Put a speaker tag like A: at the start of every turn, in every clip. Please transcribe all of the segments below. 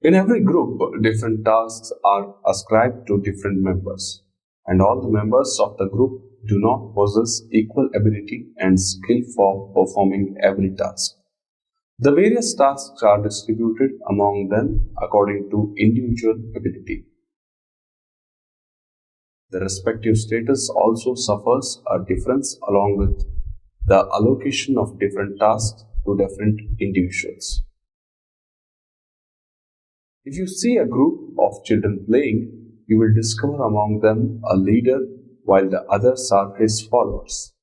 A: In every group, different tasks are ascribed to different members, and all the members of the group do not possess equal ability and skill for performing every task. The various tasks are distributed among them according to individual ability. The respective status also suffers a difference along with the allocation of different tasks to different individuals. If you see a group of children playing, you will discover among them a leader while the others are his followers.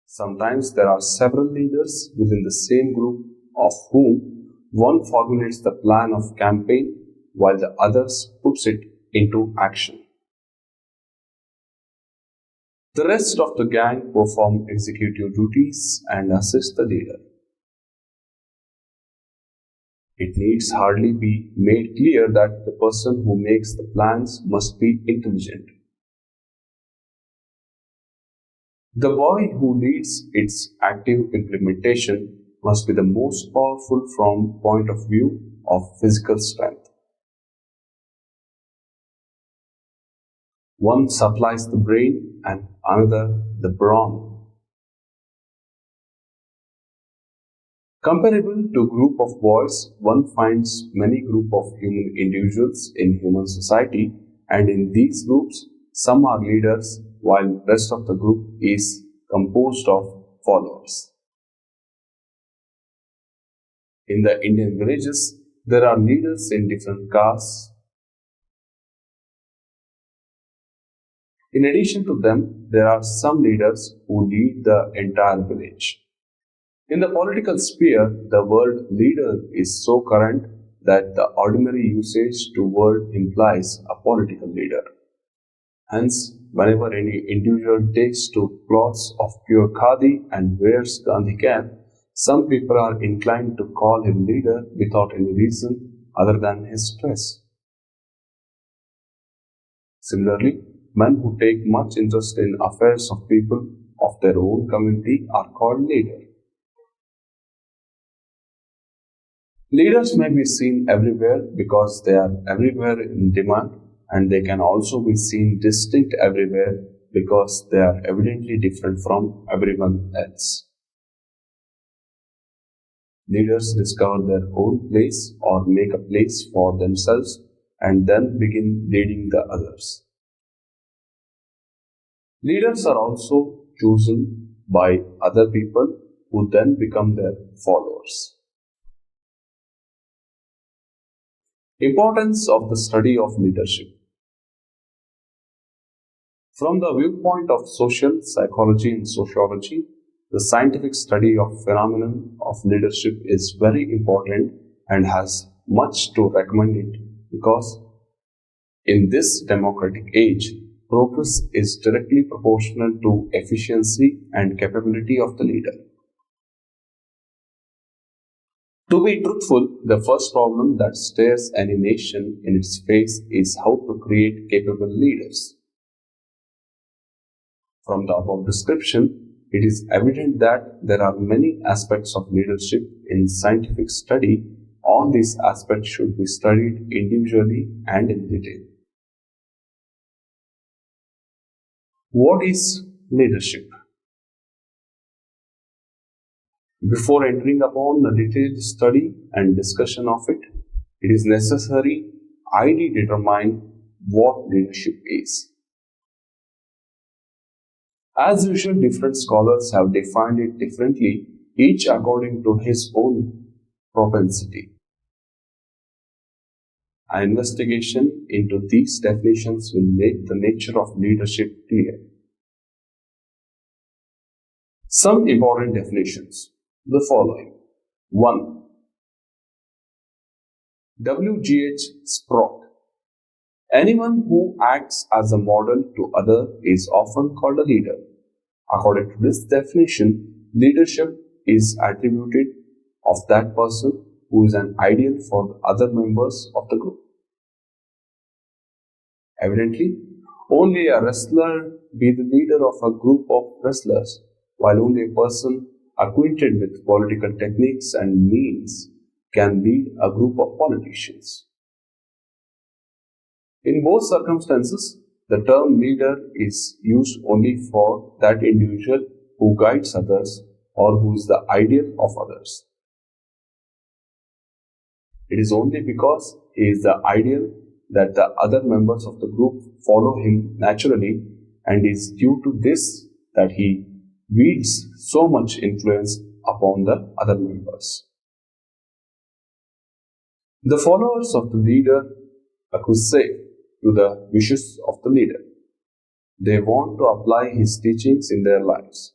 A: Sometimes there are several leaders within the same group of whom one formulates the plan of campaign while the others puts it into action. The rest of the gang perform executive duties and assist the leader. It needs hardly be made clear that the person who makes the plans must be intelligent. The boy who leads its active implementation must be the most powerful from point of view of physical strength. One supplies the brain and another the brawn. Comparable to group of boys, one finds many group of human individuals in human society, and in these groups, some are leaders while rest of the group is composed of followers. In the Indian villages, there are leaders in different castes. In addition to them, there are some leaders who lead the entire village. In the political sphere, the word leader is so current that the ordinary usage to word implies a political leader. Hence, whenever any individual takes to clothes of pure khadi and wears Gandhi cap, some people are inclined to call him leader without any reason other than his dress. Similarly, men who take much interest in affairs of people of their own community are called leader. Leaders may be seen everywhere because they are everywhere in demand, and they can also be seen distinct everywhere because they are evidently different from everyone else. Leaders discover their own place or make a place for themselves and then begin leading the others. Leaders are also chosen by other people who then become their followers. Importance of the study of leadership. From the viewpoint of social psychology and sociology, the scientific study of phenomenon of leadership is very important and has much to recommend it because in this democratic age, progress is directly proportional to efficiency and capability of the leader. To be truthful, the first problem that stares any nation in its face is how to create capable leaders. From the above description, it is evident that there are many aspects of leadership in scientific study. All these aspects should be studied individually and in detail. What is leadership? Before entering upon the detailed study and discussion of it, it is necessary I determine what leadership is. As usual, different scholars have defined it differently, each according to his own propensity. An investigation into these definitions will make the nature of leadership clear. Some important definitions. The following. 1. W.G.H. Sprott. Anyone who acts as a model to others is often called a leader. According to this definition, leadership is attributed of that person who is an ideal for the other members of the group. Evidently, only a wrestler be the leader of a group of wrestlers, while only a person acquainted with political techniques and means can lead a group of politicians. In both circumstances, the term leader is used only for that individual who guides others or who is the ideal of others. It is only because he is the ideal that the other members of the group follow him naturally, and it is due to this that he wields so much influence upon the other members. The followers of the leader acquiesce to the wishes of the leader. They want to apply his teachings in their lives.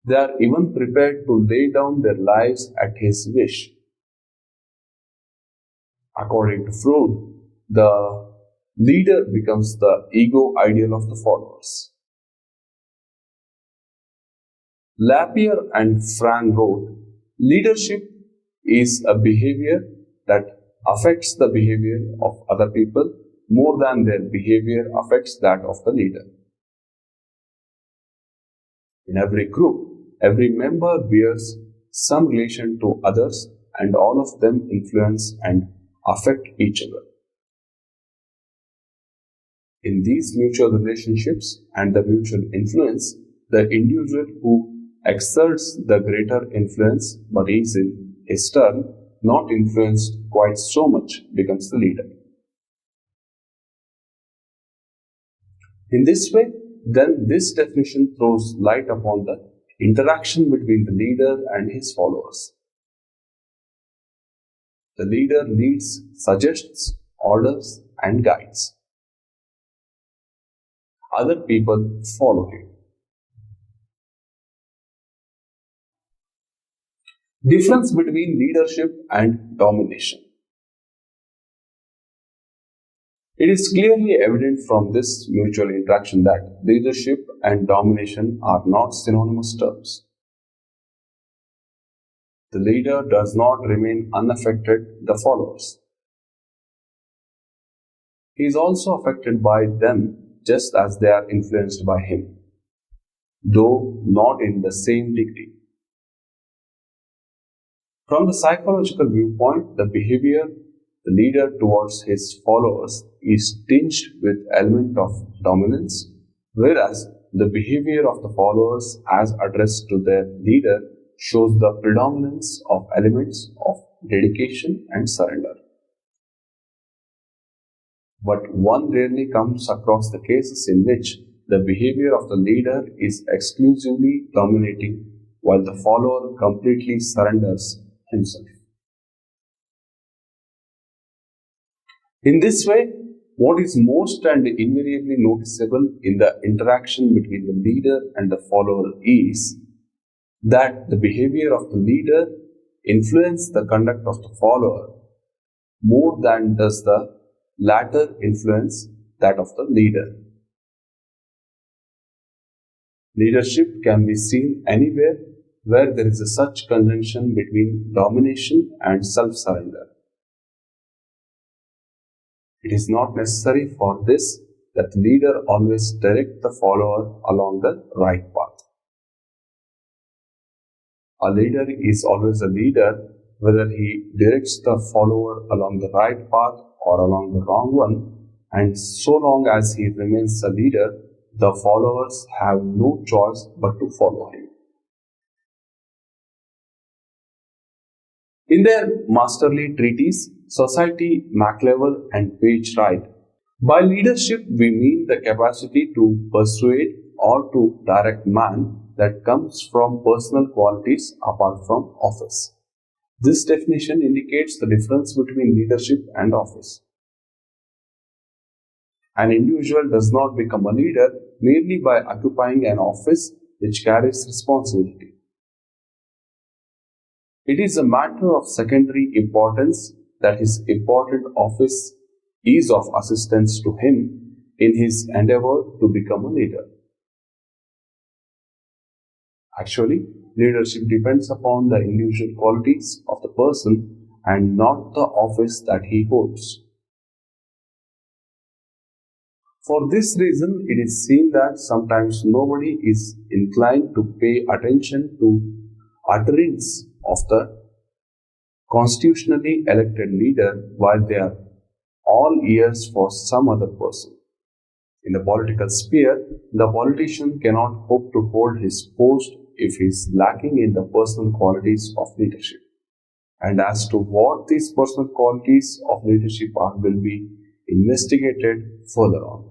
A: They are even prepared to lay down their lives at his wish. According to Freud, the leader becomes the ego ideal of the followers. Lapierre and Fran wrote, leadership is a behavior that affects the behavior of other people more than their behavior affects that of the leader. In every group, every member bears some relation to others, and all of them influence and affect each other. In these mutual relationships and the mutual influence, the individual who exerts the greater influence but is in his turn not influenced quite so much becomes the leader. In this way, then this definition throws light upon the interaction between the leader and his followers. The leader leads, suggests, orders, and guides. Other people follow him. Difference between leadership and domination. It is clearly evident from this mutual interaction that leadership and domination are not synonymous terms. The leader does not remain unaffected the followers. He is also affected by them just as they are influenced by him, though not in the same degree. From the psychological viewpoint, the behavior the leader towards his followers is tinged with element of dominance, whereas the behavior of the followers as addressed to their leader shows the predominance of elements of dedication and surrender. But one rarely comes across the cases in which the behavior of the leader is exclusively dominating while the follower completely surrenders himself. In this way, what is most and invariably noticeable in the interaction between the leader and the follower is that the behavior of the leader influences the conduct of the follower more than does the latter influence that of the leader. Leadership can be seen anywhere where there is a such conjunction between domination and self-surrender. It is not necessary for this that the leader always direct the follower along the right path. A leader is always a leader whether he directs the follower along the right path or along the wrong one, and so long as he remains a leader, the followers have no choice but to follow him. In their masterly treatise, Society, McLevel and Page write, by leadership we mean the capacity to persuade or to direct man that comes from personal qualities apart from office. This definition indicates the difference between leadership and office. An individual does not become a leader merely by occupying an office which carries responsibility. It is a matter of secondary importance that his important office is of assistance to him in his endeavor to become a leader. Actually, leadership depends upon the individual qualities of the person and not the office that he holds. For this reason, it is seen that sometimes nobody is inclined to pay attention to utterings of the constitutionally elected leader while they are all ears for some other person. In the political sphere, the politician cannot hope to hold his post if he is lacking in the personal qualities of leadership. And as to what these personal qualities of leadership are will be investigated further on.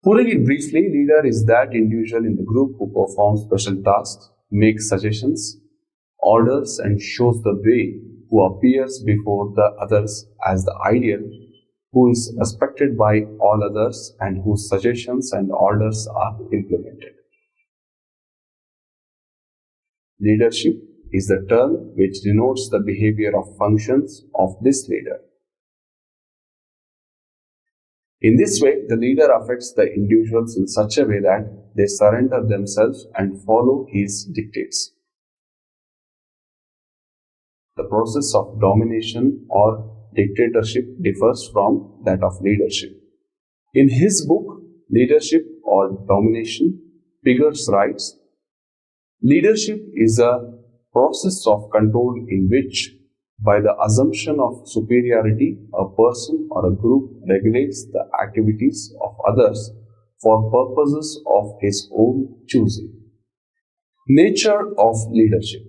A: Putting it briefly, leader is that individual in the group who performs special tasks, makes suggestions, orders and shows the way, who appears before the others as the ideal, who is respected by all others and whose suggestions and orders are implemented. Leadership is the term which denotes the behavior of functions of this leader. In this way, the leader affects the individuals in such a way that they surrender themselves and follow his dictates. The process of domination or dictatorship differs from that of leadership. In his book, Leadership or Domination, Piggott writes, leadership is a process of control in which, by the assumption of superiority, a person or a group regulates the activities of others for purposes of his own choosing. Nature of leadership.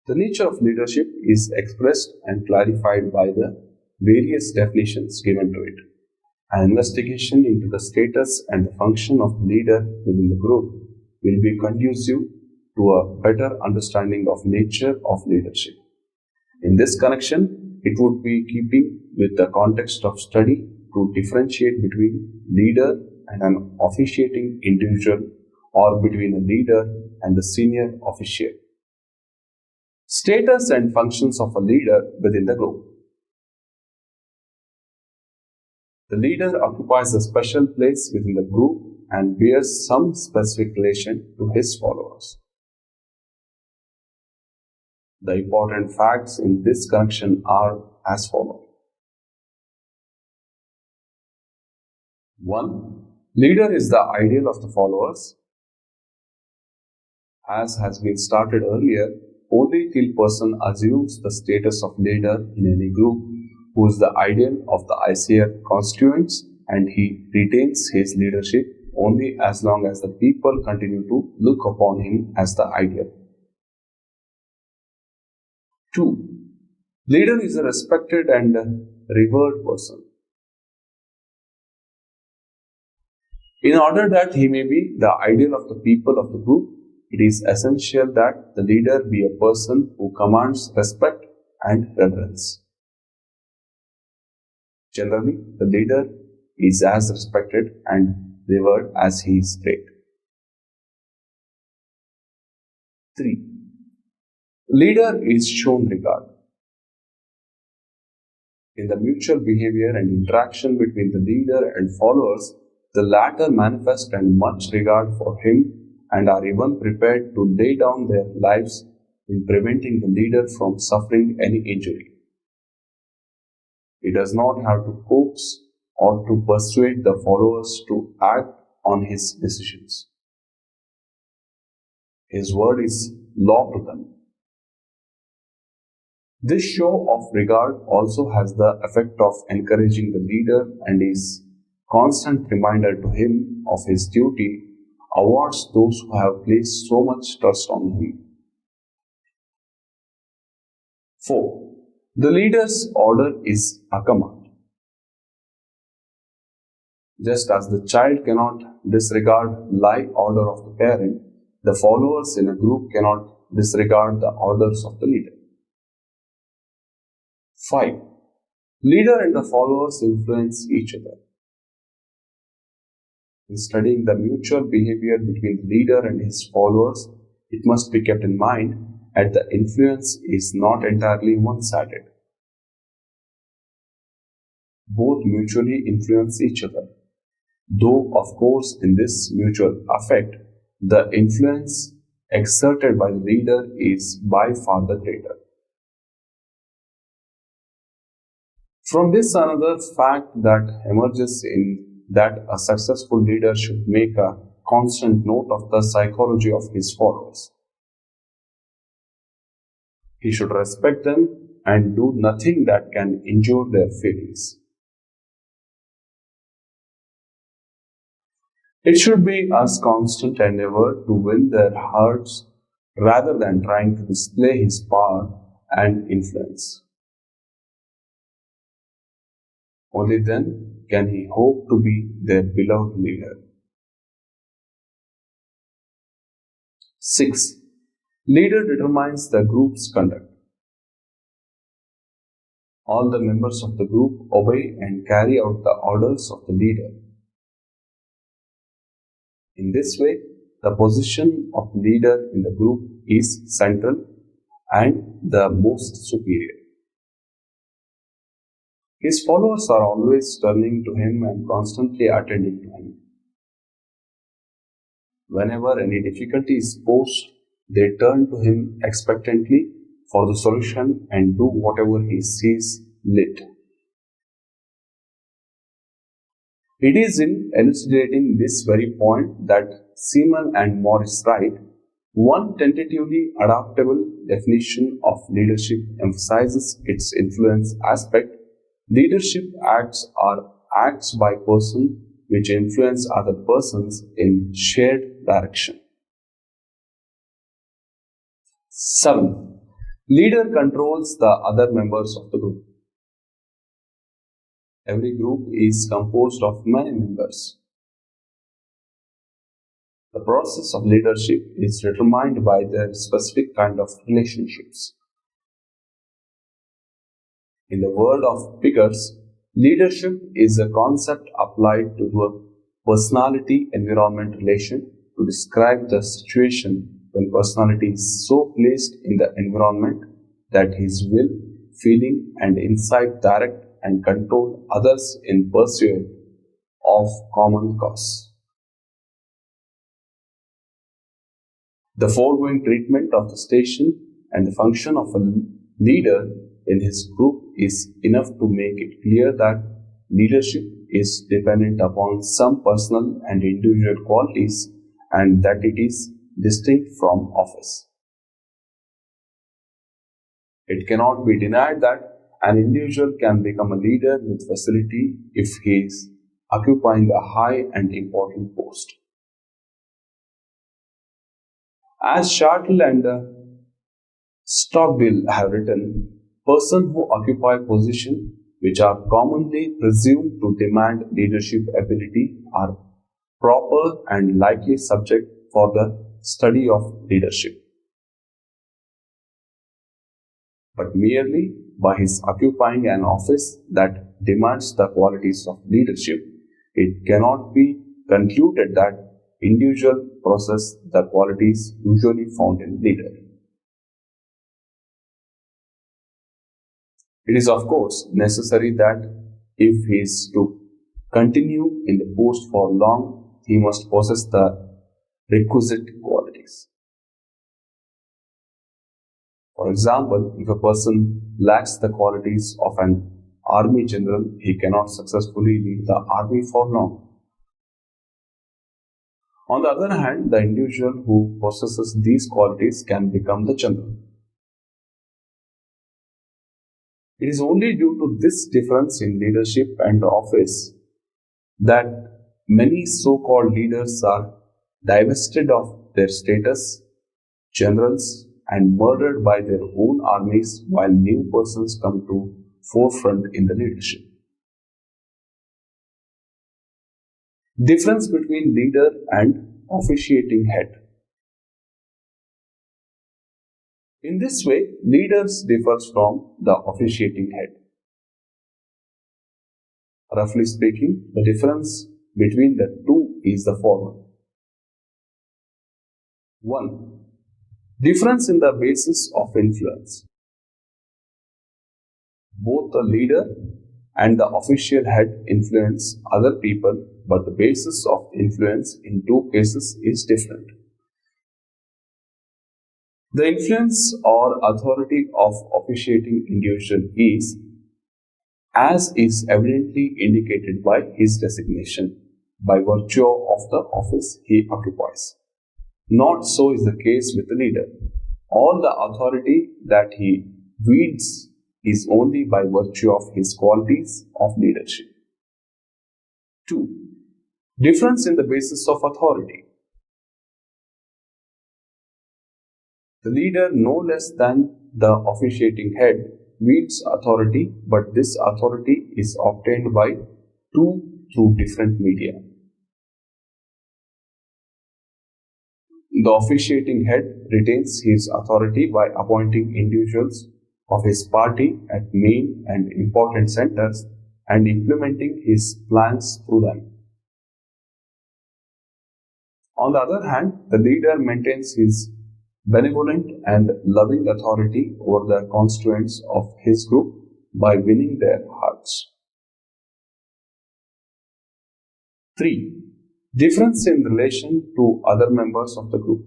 A: The nature of leadership is expressed and clarified by the various definitions given to it. An investigation into the status and the function of the leader within the group will be conducive to a better understanding of nature of leadership. In this connection, it would be keeping with the context of study to differentiate between leader and an officiating individual or between a leader and the senior official. Status and functions of a leader within the group. The leader occupies a special place within the group and bears some specific relation to his followers. The important facts in this connection are as follows. 1. Leader is the ideal of the followers. As has been stated earlier, only till person assumes the status of leader in any group who is the ideal of the ICR constituents, and he retains his leadership only as long as the people continue to look upon him as the ideal. 2. Leader is a respected and revered person. In order that he may be the ideal of the people of the group, it is essential that the leader be a person who commands respect and reverence. Generally, the leader is as respected and revered as he is great. 3. Leader is shown regard. In the mutual behavior and interaction between the leader and followers, the latter manifest and much regard for him and are even prepared to lay down their lives in preventing the leader from suffering any injury. He does not have to coax or to persuade the followers to act on his decisions. His word is law to them. This show of regard also has the effect of encouraging the leader, and his constant reminder to him of his duty awards those who have placed so much trust on him. 4. The leader's order is a command. Just as the child cannot disregard lie order of the parent, the followers in a group cannot disregard the orders of the leader. 5. Leader and the followers influence each other. In studying the mutual behavior between the leader and his followers, it must be kept in mind that the influence is not entirely one-sided. Both mutually influence each other, though of course in this mutual effect, the influence exerted by the leader is by far the greater. From this, another fact that emerges in that a successful leader should make a constant note of the psychology of his followers. He should respect them and do nothing that can injure their feelings. It should be as constant endeavor to win their hearts rather than trying to display his power and influence. Only then can he hope to be their beloved leader. 6. Leader determines the group's conduct. All the members of the group obey and carry out the orders of the leader. In this way, the position of leader in the group is central and the most superior. His followers are always turning to him and constantly attending to him. Whenever any difficulty is posed, they turn to him expectantly for the solution and do whatever he sees lit. It is in elucidating this very point that Seaman and Morris write, one tentatively adaptable definition of leadership emphasizes its influence aspect. Leadership acts are acts by person which influence other persons in shared direction. 7. Leader controls the other members of the group. Every group is composed of many members. The process of leadership is determined by their specific kind of relationships. In the world of figures, leadership is a concept applied to a personality-environment relation to describe the situation when personality is so placed in the environment that his will, feeling, and insight direct and control others in pursuit of common cause. The foregoing treatment of the station and the function of a leader in his group is enough to make it clear that leadership is dependent upon some personal and individual qualities and that it is distinct from office. It cannot be denied that an individual can become a leader with facility if he is occupying a high and important post. As Shartle and Stockdale have written, persons who occupy positions which are commonly presumed to demand leadership ability are proper and likely subject for the study of leadership. But merely by his occupying an office that demands the qualities of leadership, it cannot be concluded that individual possess the qualities usually found in leader. It is of course necessary that if he is to continue in the post for long, he must possess the requisite qualities. For example, if a person lacks the qualities of an army general, he cannot successfully lead the army for long. On the other hand, the individual who possesses these qualities can become the general. It is only due to this difference in leadership and office that many so-called leaders are divested of their status, generals, and murdered by their own armies while new persons come to forefront in the leadership. Difference between leader and officiating head. In this way, leaders differ from the officiating head. Roughly speaking, the difference between the two is the following. 1. Difference in the basis of influence. Both the leader and the official head influence other people, but the basis of influence in two cases is different. The influence or authority of officiating individual is, as is evidently indicated by his designation, by virtue of the office he occupies. Not so is the case with the leader. All the authority that he wields is only by virtue of his qualities of leadership. 2. Difference in the basis of authority. The leader, no less than the officiating head, wields authority, but this authority is obtained by two through different media. The officiating head retains his authority by appointing individuals of his party at main and important centers and implementing his plans through them. On the other hand, the leader maintains his benevolent and loving authority over the constituents of his group by winning their hearts. 3. Difference in relation to other members of the group.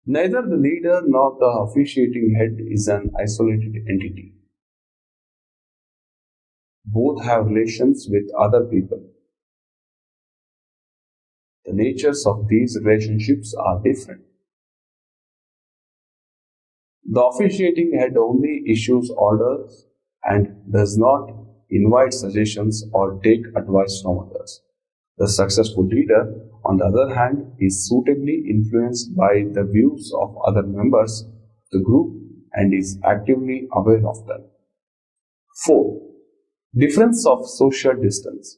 A: Neither the leader nor the officiating head is an isolated entity. Both have relations with other people. The natures of these relationships are different. The officiating head only issues orders and does not invite suggestions or take advice from others. The successful leader, on the other hand, is suitably influenced by the views of other members of the group and is actively aware of them. 4. Difference of social distance.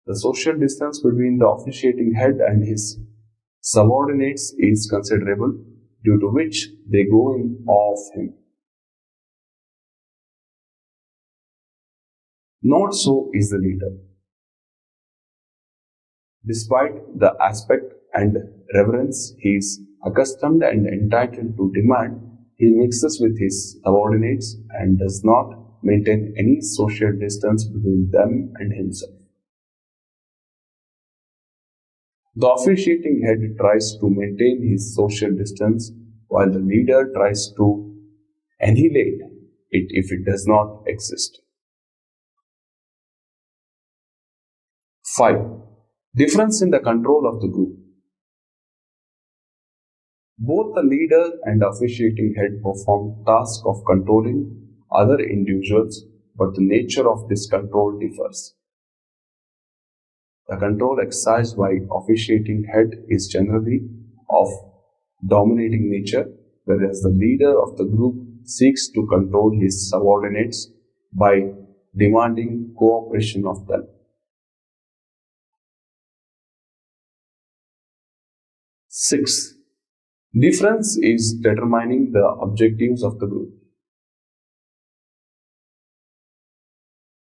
A: The social distance between the officiating head and his subordinates is considerable, due to which they go in awe of him. Not so is the leader. Despite the aspect and reverence he is accustomed and entitled to demand, he mixes with his subordinates and does not maintain any social distance between them and himself. The officiating head tries to maintain his social distance, while the leader tries to annihilate it if it does not exist. 5. Difference in the control of the group. Both the leader and officiating head perform tasks of controlling other individuals, but the nature of this control differs. The control exercised by officiating head is generally of dominating nature, whereas the leader of the group seeks to control his subordinates by demanding cooperation of them. 6. Difference is determining the objectives of the group.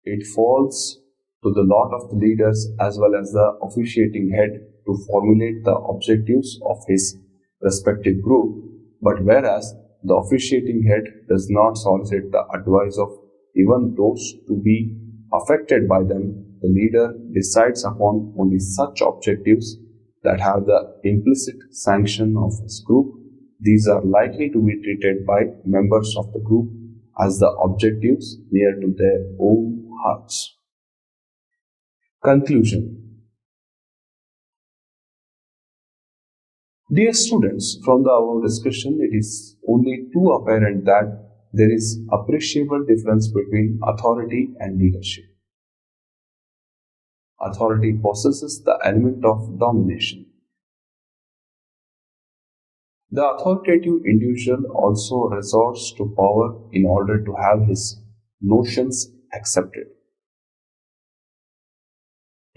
A: It falls to the lot of the leaders as well as the officiating head to formulate the objectives of his respective group, but whereas the officiating head does not solicit the advice of even those to be affected by them, the leader decides upon only such objectives that have the implicit sanction of his group. These are likely to be treated by members of the group as the objectives near to their own hearts. Conclusion. Dear students, from the above discussion, it is only too apparent that there is appreciable difference between authority and leadership. Authority possesses the element of domination. The authoritative individual also resorts to power in order to have his notions accepted.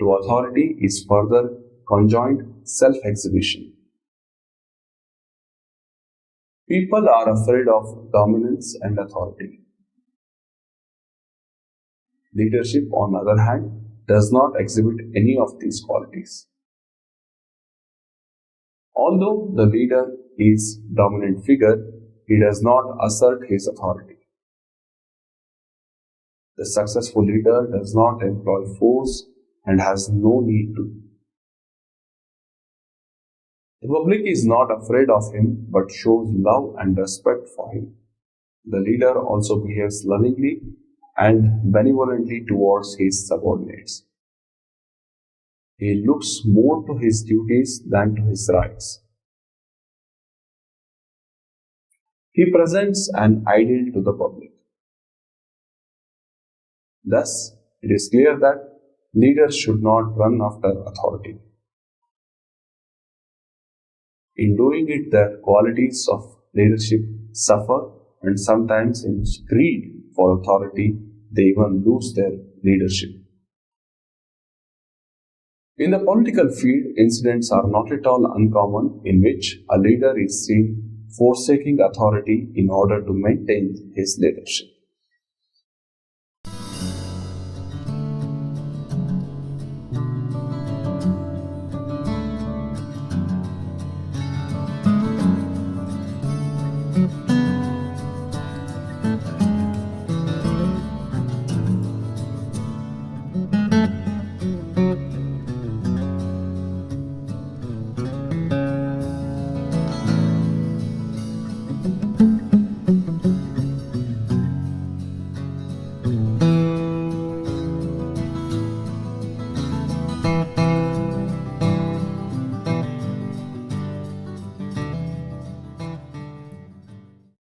A: To authority is further conjoined self-exhibition. People are afraid of dominance and authority. Leadership, on the other hand, does not exhibit any of these qualities. Although the leader is dominant figure, he does not assert his authority. The successful leader does not employ force and has no need to. The public is not afraid of him but shows love and respect for him. The leader also behaves lovingly and benevolently towards his subordinates. He looks more to his duties than to his rights. He presents an ideal to the public. Thus, it is clear that leaders should not run after authority. In doing it, the qualities of leadership suffer, and sometimes in greed for authority, they even lose their leadership. In the political field, incidents are not at all uncommon in which a leader is seen forsaking authority in order to maintain his leadership.